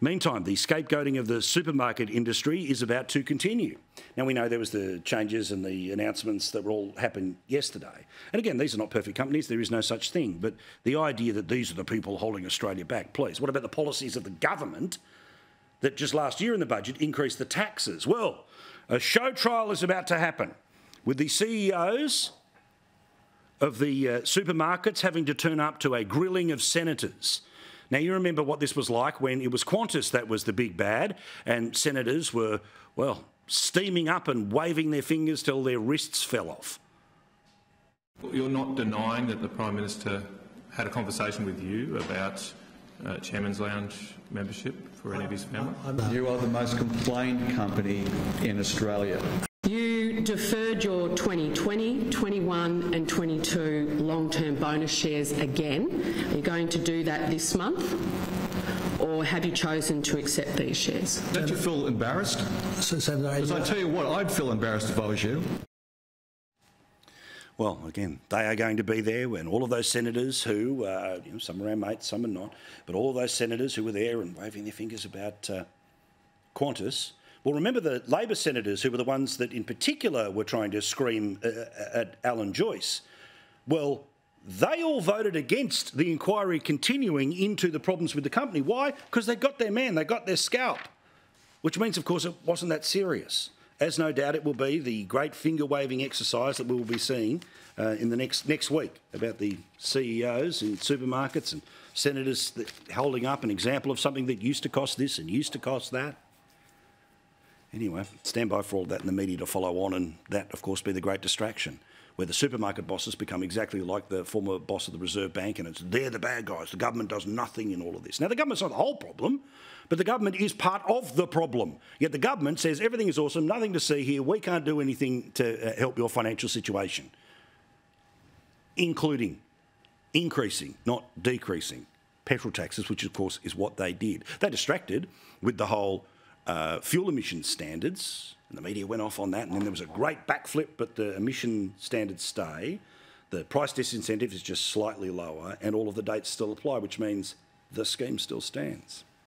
Meantime, the scapegoating of the supermarket industry is about to continue. Now, we know there was the changes and the announcements that were all happened yesterday. And again, these are not perfect companies. There is no such thing. But the idea that these are the people holding Australia back, please. What about the policies of the government that just last year in the budget increased the taxes? Well, a show trial is about to happen with the CEOs of the supermarkets having to turn up to a grilling of senators. Now, you remember what this was like when it was Qantas that was the big bad and senators were, well, steaming up and waving their fingers till their wrists fell off. You're not denying that the Prime Minister had a conversation with you about Chairman's Lounge membership for any of his family? You are the most complained company in Australia. You deferred your 2020, 21 and 22 long-term bonus shares again. Are you going to do that this month? Or have you chosen to accept these shares? Don't you feel embarrassed? Because I tell you what, I'd feel embarrassed if I was you. Well, again, they are going to be there, and all of those senators who, some are our mates, some are not, but all of those senators who were there and waving their fingers about Qantas. Well, remember the Labor senators who were the ones that in particular were trying to scream at Alan Joyce. Well, they all voted against the inquiry continuing into the problems with the company. Why? Because they got their man, they got their scalp, which means, of course, it wasn't that serious. As no doubt it will be the great finger-waving exercise that we will be seeing in the next week about the CEOs in supermarkets and senators holding up an example of something that used to cost this and used to cost that. Anyway, stand by for all that in the media to follow on, and that, of course, be the great distraction, where the supermarket bosses become exactly like the former boss of the Reserve Bank, and they're the bad guys. The government does nothing in all of this. Now, the government's not the whole problem, but the government is part of the problem. Yet the government says everything is awesome, nothing to see here, we can't do anything to help your financial situation, including increasing, not decreasing, petrol taxes, which, of course, is what they did. They distracted with the whole fuel emissions standards, and the media went off on that, and then there was a great backflip, but the emission standards stay. The price disincentive is just slightly lower, and all of the dates still apply, which means the scheme still stands.